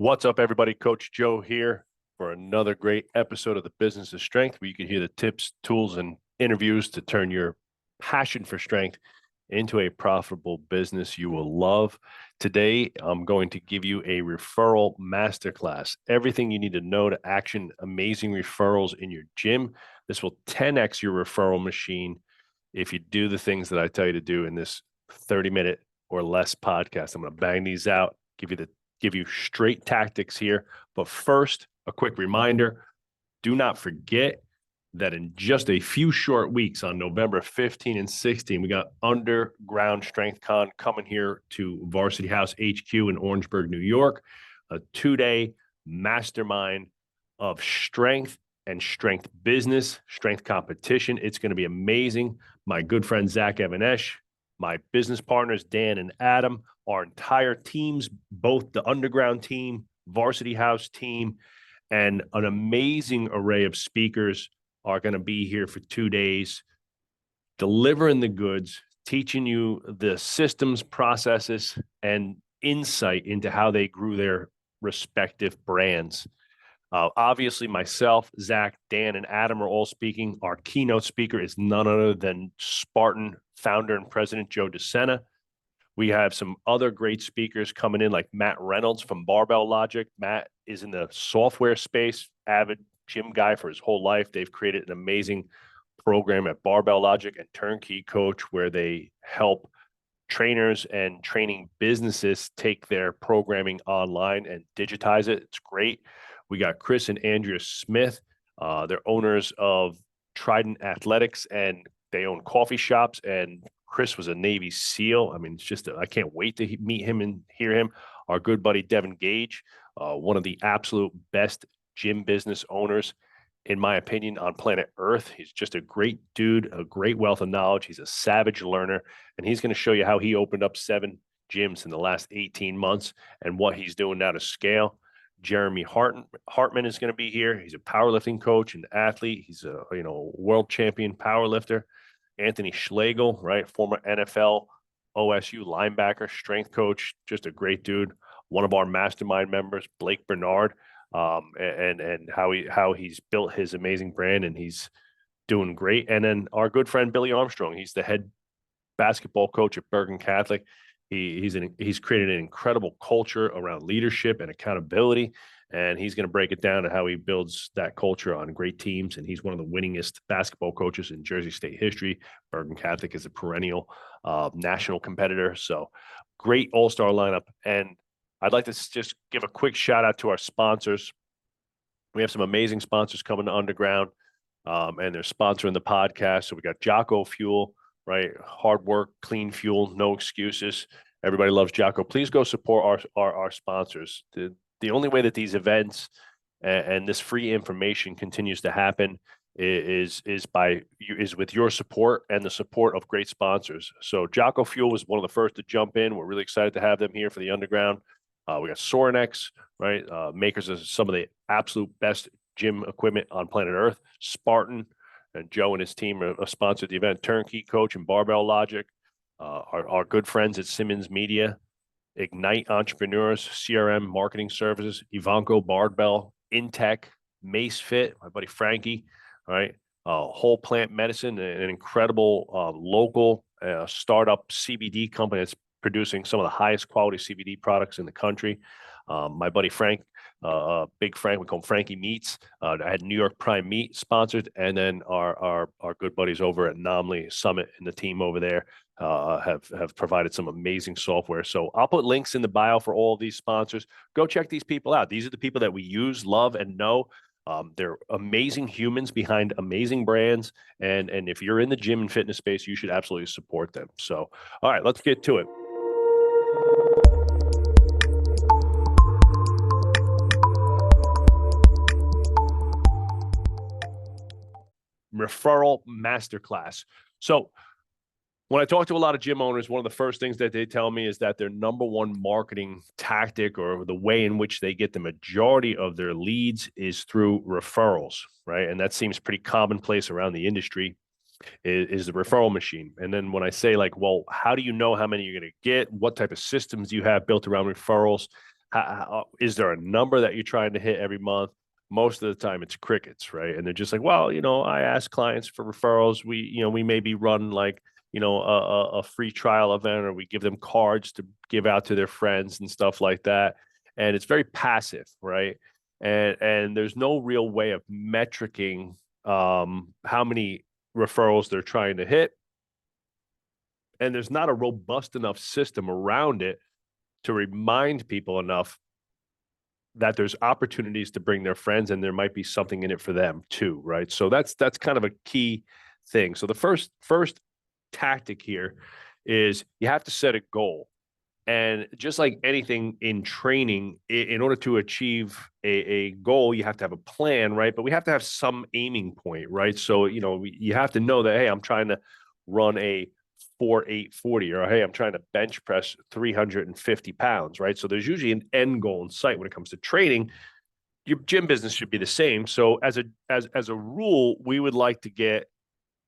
What's up, everybody? Coach Joe here for another great episode of the Business of Strength, where you can hear the tips, tools, and interviews to turn your passion for strength into a profitable business you will love. Today, I'm going to give you a referral masterclass. Everything you need to know to action amazing referrals in your gym. This will 10x your referral machine if you do the things that I tell you to do in this 30-minute or less podcast. I'm going to bang these out, give you straight tactics here. But first, a quick reminder, do not forget that in just a few short weeks on November 15 and 16, we got Underground Strength Con coming here to Varsity House HQ in Orangeburg, New York, a 2-day mastermind of strength and strength business, strength competition. It's going to be amazing. My good friend, Zach Evanesh, my business partners, Dan and Adam, our entire teams, both the Underground team, Varsity House team, and an amazing array of speakers are going to be here for 2 days, delivering the goods, teaching you the systems, processes, and insight into how they grew their respective brands. Obviously, myself, Zach, Dan, and Adam are all speaking. Our keynote speaker is none other than Spartan founder and president Joe DeSena. We have some other great speakers coming in, like Matt Reynolds from Barbell Logic. Matt is in the software space, avid gym guy for his whole life. They've created an amazing program at Barbell Logic and Turnkey Coach, where they help trainers and training businesses take their programming online and digitize it. It's great. We got Chris and Andrea Smith. They're owners of Trident Athletics, and they own coffee shops. And Chris was a Navy SEAL. I mean, it's just, I can't wait to meet him and hear him. Our good buddy, Devin Gage, one of the absolute best gym business owners, in my opinion, on planet Earth. He's just a great dude, a great wealth of knowledge. He's a savage learner, and he's going to show you how he opened up 7 gyms in the last 18 months and what he's doing now to scale. Jeremy Hartman is going to be here. He's a powerlifting coach and athlete. He's a world champion powerlifter. Anthony Schlegel, right, former NFL, OSU linebacker, strength coach, just a great dude. One of our mastermind members, Blake Bernard, and how he's built his amazing brand, and he's doing great. And then our good friend Billy Armstrong, he's the head basketball coach at Bergen Catholic. He's created an incredible culture around leadership and accountability, and he's going to break it down to how he builds that culture on great teams. And he's one of the winningest basketball coaches in Jersey State history. Bergen Catholic is a perennial national competitor. So great all-star lineup. And I'd like to just give a quick shout out to our sponsors. We have some amazing sponsors coming to Underground, and they're sponsoring the podcast. So we got Jocko Fuel, right? Hard work, clean fuel, no excuses. Everybody loves Jocko. Please go support our sponsors. The only way that these events and this free information continues to happen is with your support and the support of great sponsors. So Jocko Fuel was one of the first to jump in. We're really excited to have them here for the Underground. We got Sorinex, right? Makers of some of the absolute best gym equipment on planet Earth. Spartan, and Joe and his team are sponsored the event. Turnkey Coach and Barbell Logic. Our good friends at Simmons Media, Ignite Entrepreneurs, CRM Marketing Services, Ivanko Barbell, Intech, Mace Fit, my buddy Frankie, right? Whole Plant Medicine, an incredible local startup CBD company that's producing some of the highest quality CBD products in the country. My buddy Frank, Big Frank, we call him Frankie Meats. I had New York Prime Meat sponsored, and then our good buddies over at Nomley Summit and the team over there have provided some amazing software. So I'll put links in the bio for all of these sponsors. Go check these people out. These are the people that we use, love, and know. They're amazing humans behind amazing brands, and if you're in the gym and fitness space, you should absolutely support them. So, all right, let's get to it. Referral Masterclass. So when I talk to a lot of gym owners, one of the first things that they tell me is that their number one marketing tactic, or the way in which they get the majority of their leads, is through referrals, right? And that seems pretty commonplace around the industry, is the referral machine. And then when I say, like, well, how do you know how many you're going to get? What type of systems do you have built around referrals? Is there a number that you're trying to hit every month? Most of the time it's crickets, right? And they're just like, well, I ask clients for referrals. We maybe run like, a free trial event, or we give them cards to give out to their friends and stuff like that. And it's very passive, right? And there's no real way of metricing how many referrals they're trying to hit. And there's not a robust enough system around it to remind people enough that there's opportunities to bring their friends, and there might be something in it for them too, right? So that's kind of a key thing. So the first tactic here is you have to set a goal. And just like anything in training, in order to achieve a goal, you have to have a plan, right? But we have to have some aiming point, right? So, you have to know that, hey, I'm trying to run a 4.840, or hey, I'm trying to bench press 350 pounds, right? So there's usually an end goal in sight when it comes to training. Your gym business should be the same. So as a rule, we would like to get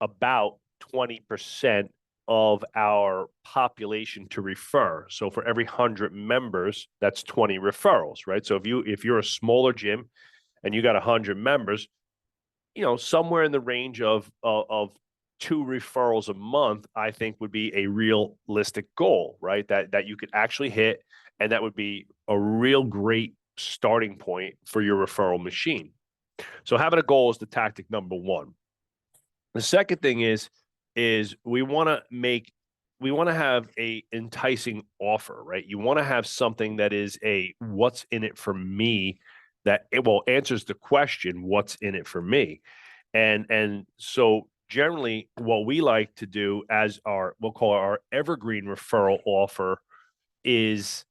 about 20% of our population to refer. So for every 100 members, that's 20 referrals, right? So if you're a smaller gym and you got 100 members, somewhere in the range of 2 referrals a month, I think would be a realistic goal, right? That you could actually hit, and that would be a real great starting point for your referral machine. So having a goal is the tactic number one. The second thing is we want to have a enticing offer, right? You want to have something that is a what's in it for me, that answers the question, what's in it for me? And so generally what we like to do as we'll call our evergreen referral offer is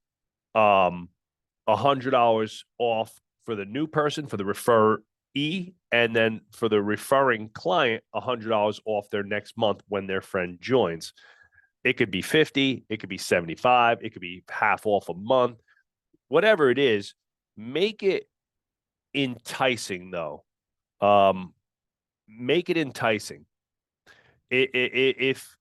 $100 off for the new person, for the referee, and then for the referring client, $100 off their next month when their friend joins. It could be 50, it could be 75, it could be half off a month, whatever it is. Make it enticing, though. Make it enticing. If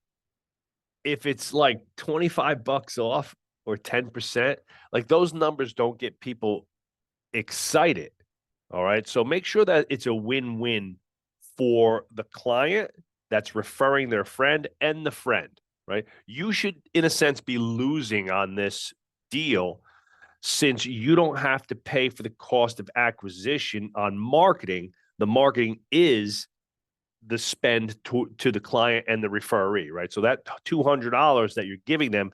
it's like $25 off or 10%, like those numbers don't get people excited. All right. So make sure that it's a win-win for the client that's referring their friend and the friend, right? You should, in a sense, be losing on this deal, since you don't have to pay for the cost of acquisition on marketing. The marketing is the spend to the client and the referee, right? So that $200 that you're giving them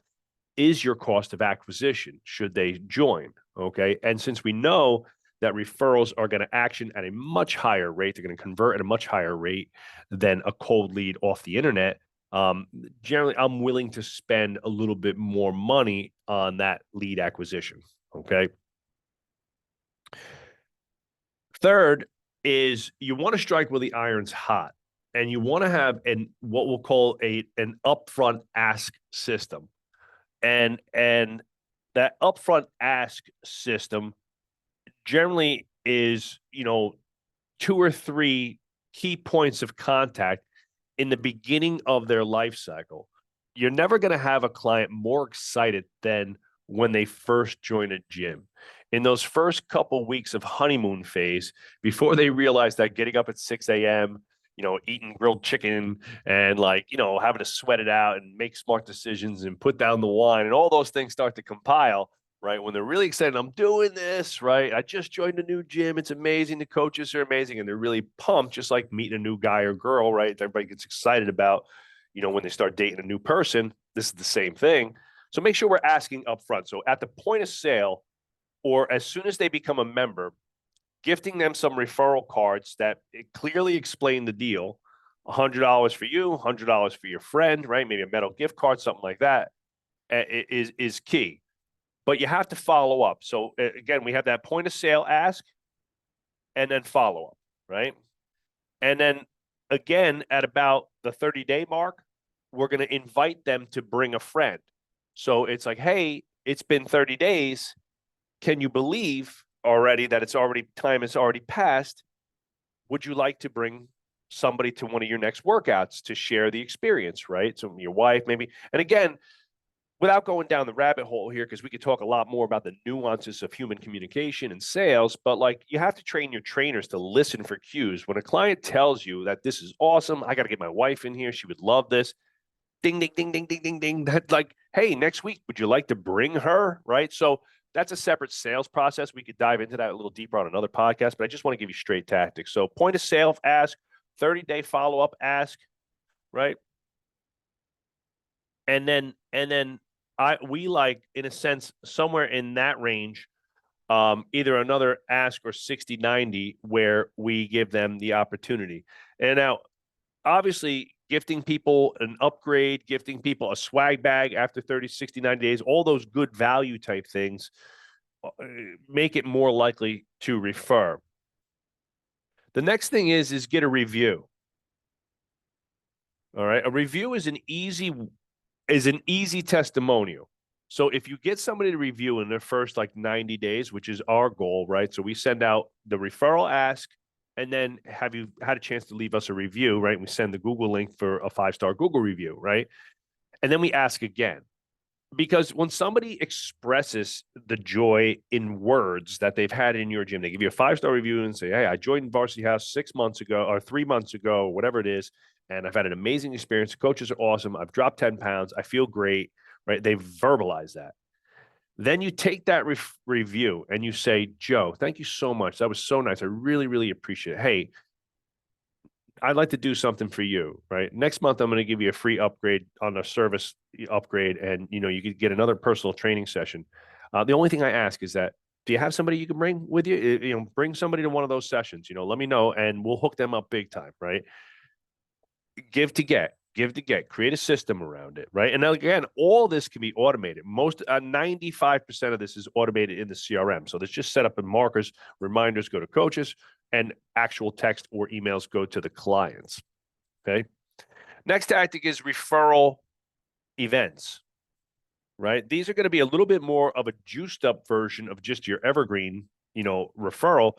is your cost of acquisition should they join, okay? And since we know that referrals are going to action at a much higher rate, they're going to convert at a much higher rate than a cold lead off the internet, generally I'm willing to spend a little bit more money on that lead acquisition, okay? Third is you want to strike where the iron's hot, and you want to have what we'll call an upfront ask system. And that upfront ask system generally is, 2 or 3 key points of contact in the beginning of their life cycle. You're never going to have a client more excited than when they first join a gym. In those first couple weeks of honeymoon phase, before they realize that getting up at 6 a.m., eating grilled chicken and having to sweat it out and make smart decisions and put down the wine and all those things start to compile, right? When they're really excited, I'm doing this, right? I just joined a new gym. It's amazing. The coaches are amazing. And they're really pumped, just like meeting a new guy or girl, right? Everybody gets excited about, when they start dating a new person. This is the same thing. So make sure we're asking up front. So at the point of sale, or as soon as they become a member, gifting them some referral cards that clearly explain the deal. $100 for you, $100 for your friend, right? Maybe a metal gift card, something like that, is key. But you have to follow up. So again, we have that point of sale ask and then follow up, right? And then again, at about the 30-day mark, we're going to invite them to bring a friend. So it's like, hey, it's been 30 days. Can you believe already that time has already passed? Would you like to bring somebody to one of your next workouts to share the experience, right? So your wife maybe. And again, without going down the rabbit hole here, because we could talk a lot more about the nuances of human communication and sales, but like you have to train your trainers to listen for cues. When a client tells you that this is awesome, I got to get my wife in here, she would love this. Ding, ding, ding, ding, ding, ding, ding. That's like, hey, next week, would you like to bring her? Right. So that's a separate sales process. We could dive into that a little deeper on another podcast, but I just want to give you straight tactics. So point of sale, ask, 30-day follow-up, ask, right? And then we like, in a sense, somewhere in that range, either another ask or 60-90 where we give them the opportunity. And now, obviously, gifting people an upgrade, gifting people a swag bag after 30, 60, 90 days, all those good value type things make it more likely to refer. The next thing is get a review. All right. A review is an easy testimonial. So if you get somebody to review in their first like 90 days, which is our goal, right? So we send out the referral ask, and then have you had a chance to leave us a review, right? We send the Google link for a 5-star Google review, right? And then we ask again. Because when somebody expresses the joy in words that they've had in your gym, they give you a 5-star review and say, hey, I joined Varsity House 6 months ago or 3 months ago, whatever it is, and I've had an amazing experience. The coaches are awesome. I've dropped 10 pounds. I feel great, right? They verbalize that. Then you take that review and you say, Joe, thank you so much. That was so nice. I really, really appreciate it. Hey, I'd like to do something for you, right? Next month, I'm going to give you a free upgrade on a service upgrade, and you could get another personal training session. The only thing I ask is that, do you have somebody you can bring with you? Bring somebody to one of those sessions. Let me know, and we'll hook them up big time, right? Give to get. Create a system around it, right? And now, again, all this can be automated. 95% of this is automated in the CRM. So there's just set up in markers, reminders go to coaches, and actual text or emails go to the clients. Okay. Next tactic is referral events, right? These are going to be a little bit more of a juiced up version of just your evergreen, referral.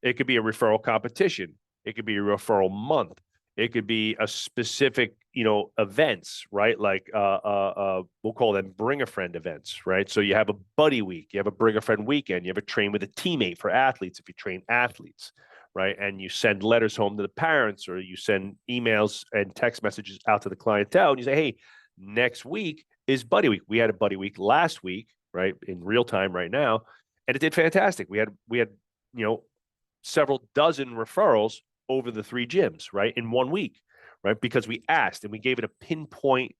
It could be a referral competition. It could be a referral month. It could be a specific, events, right? Like we'll call them bring a friend events, right? So you have a buddy week, you have a bring a friend weekend, you have a train with a teammate for athletes if you train athletes, right? And you send letters home to the parents, or you send emails and text messages out to the clientele, and you say, hey, next week is buddy week. We had a buddy week last week, right? In real time right now. And it did fantastic. We had, several dozen referrals over the 3 gyms, right? In 1 week, right? Because we asked and we gave it a pinpoint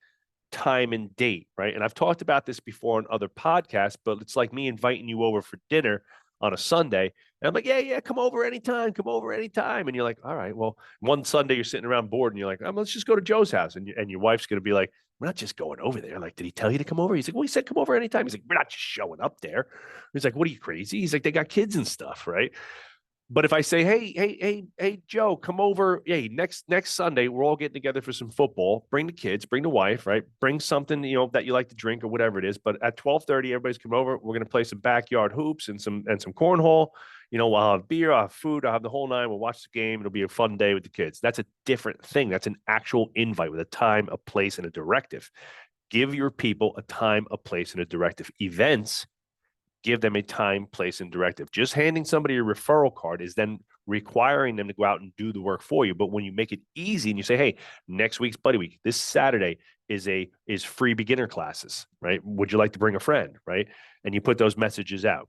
time and date, right? And I've talked about this before on other podcasts, but it's like me inviting you over for dinner on a Sunday. And I'm like, yeah, come over anytime. And you're like, all right, well, one Sunday you're sitting around bored and you're like, let's just go to Joe's house. And your wife's going to be like, we're not just going over there. Like, did he tell you to come over? He's like, well, he said come over anytime. He's like, we're not just showing up there. He's like, what are you, crazy? He's like, they got kids and stuff, right? But if I say, hey, Joe, come over. Hey, next Sunday, we're all getting together for some football. Bring the kids, bring the wife, right? Bring something, that you like to drink or whatever it is. But at 12:30, everybody's coming over. We're going to play some backyard hoops and some cornhole. We'll have beer, I'll have food, I'll have the whole nine. We'll watch the game. It'll be a fun day with the kids. That's a different thing. That's an actual invite with a time, a place, and a directive. Give your people a time, a place, and a directive. Events, give them a time, place, and directive. Just handing somebody a referral card is then requiring them to go out and do the work for you. But when you make it easy and you say, hey, next week's buddy week, this Saturday is free beginner classes, right? Would you like to bring a friend, right? And you put those messages out.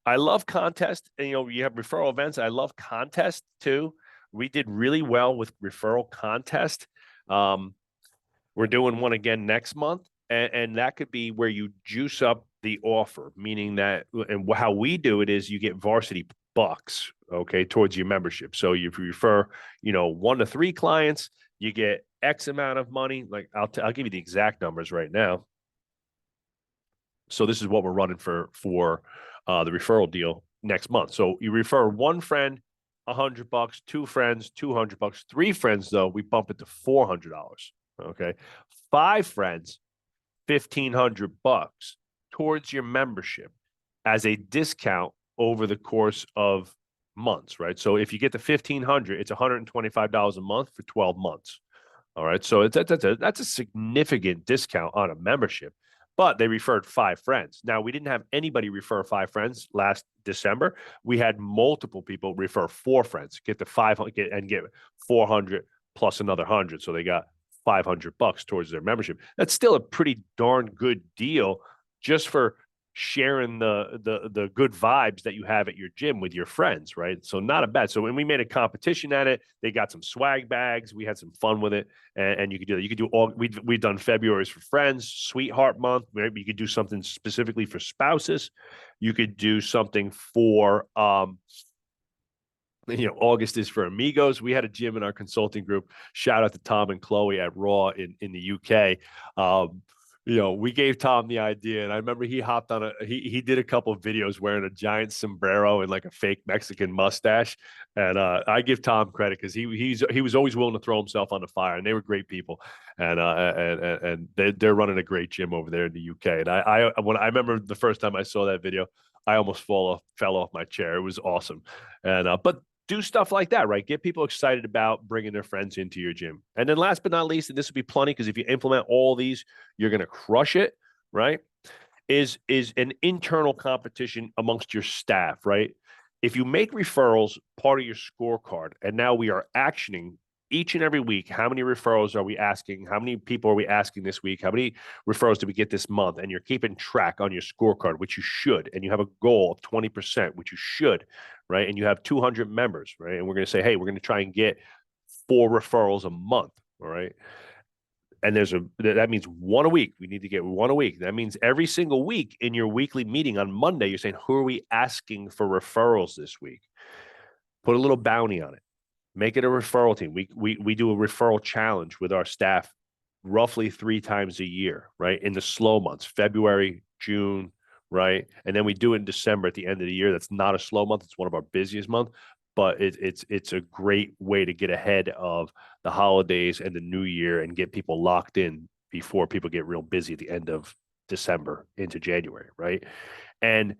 I love contest. And, you have referral events. I love contest too. We did really well with referral contest. We're doing one again next month. And that could be where you juice up the offer, meaning that, and how we do it is you get varsity bucks, okay, towards your membership. So if you refer, 1 to 3 clients, you get X amount of money. Like I'll give you the exact numbers right now. So this is what we're running for the referral deal next month. So you refer 1 friend, $100, 2 friends, $200, 3 friends, though, we bump it to $400. Okay. 5 friends, $1,500 towards your membership as a discount over the course of months, right? So if you get the $1,500, it's $125 a month for 12 months. All right. So that's a significant discount on a membership. but they referred 5 friends. Now, we didn't have anybody refer 5 friends last December. We had multiple people refer 4 friends, get the 500 and get 400 plus another 100. So they got $500 towards their membership. That's still a pretty darn good deal just for sharing the good vibes that you have at your gym with your friends, right? So not a bad. So when we made a competition at it, they got some swag bags. We had some fun with it, and you could do that. You could do all. We've done February's for friends, Sweetheart Month. Maybe you could do something specifically for spouses. You could do something for August is for amigos. We had a gym in our consulting group. Shout out to Tom and Chloe at Raw in the UK. We gave Tom the idea, and I remember he hopped on he did a couple of videos wearing a giant sombrero and like a fake Mexican mustache. And I give Tom credit because he was always willing to throw himself on the fire, and they were great people. And they're running a great gym over there in the UK. And I remember the first time I saw that video, I almost fell off my chair. It was awesome. And but do stuff like that, right? Get people excited about bringing their friends into your gym. And then last but not least, and this will be plenty because if you implement all these, you're going to crush it, right? Is an internal competition amongst your staff, right? If you make referrals part of your scorecard, and now we are actioning each and every week, how many referrals are we asking? How many people are we asking this week? How many referrals did we get this month? And you're keeping track on your scorecard, which you should. And you have a goal of 20%, which you should, right? And you have 200 members, right? And we're going to say, hey, we're going to try and get 4 referrals a month, all right? And that means 1 a week. We need to get 1 a week. That means every single week in your weekly meeting on Monday, you're saying, who are we asking for referrals this week? Put a little bounty on it. Make it a referral team. We do a referral challenge with our staff roughly 3 times a year, right? In the slow months, February, June, right? And then we do it in December at the end of the year. That's not a slow month. It's one of our busiest months, but it's a great way to get ahead of the holidays and the new year and get people locked in before people get real busy at the end of December into January, right? And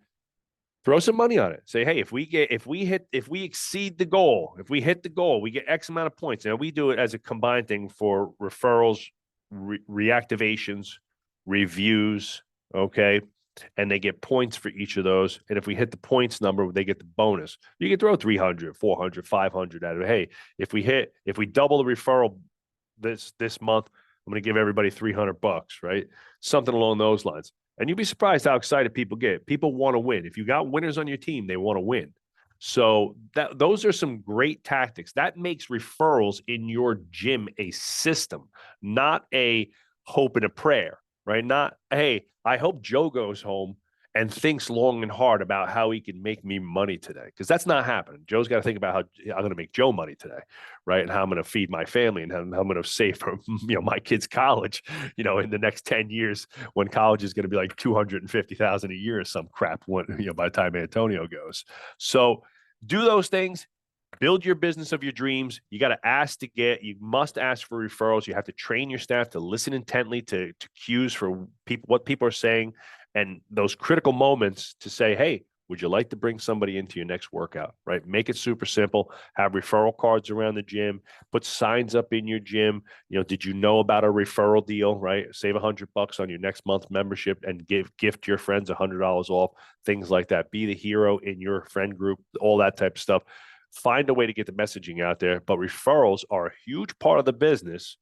throw some money on it. Say, hey, if we exceed the goal, if we hit the goal, we get X amount of points. Now we do it as a combined thing for referrals, reactivations, reviews, okay? And they get points for each of those. And if we hit the points number, they get the bonus. You can throw 300, 400, 500 at it. Hey, if we double the referral this month, I'm going to give everybody $300, right? Something along those lines. And you'd be surprised how excited people get. People want to win. If you got winners on your team, they want to win. So those are some great tactics. That makes referrals in your gym a system, not a hope and a prayer, right? Not, hey, I hope Joe goes home and thinks long and hard about how he can make me money today. Because that's not happening. Joe's got to think about how I'm going to make Joe money today, right? And how I'm going to feed my family and how I'm going to save for my kids' college, in the next 10 years when college is going to be like $250,000 a year or some crap when, by the time Antonio goes. So do those things. Build your business of your dreams. You got to you must ask for referrals. You have to train your staff to listen intently to cues for what people are saying, and those critical moments to say, hey, would you like to bring somebody into your next workout, right? Make it super simple. Have referral cards around the gym. Put signs up in your gym. Did you know about a referral deal, right? Save $100 on your next month membership and gift your friends $100 off, things like that. Be the hero in your friend group, all that type of stuff. Find a way to get the messaging out there. But referrals are a huge part of the business,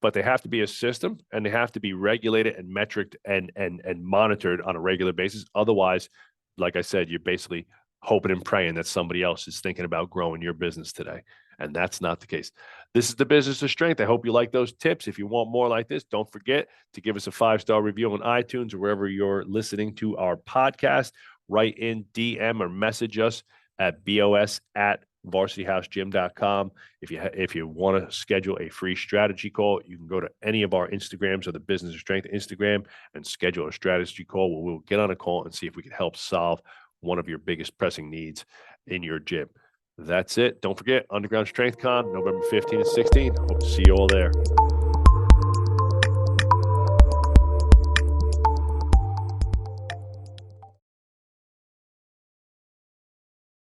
but they have to be a system and they have to be regulated and metriced and monitored on a regular basis. Otherwise, like I said, you're basically hoping and praying that somebody else is thinking about growing your business today. And that's not the case. This is the Business of Strength. I hope you like those tips. If you want more like this, don't forget to give us a 5-star review on iTunes or wherever you're listening to our podcast. Write in, DM, or message us at bos@varsityhousegym.com. If you want to schedule a free strategy call, you can go to any of our Instagrams or the Business of Strength Instagram and schedule a strategy call where we'll get on a call and see if we can help solve one of your biggest pressing needs in your gym. That's it. Don't forget, Underground Strength Con, November 15 and 16. Hope to see you all there.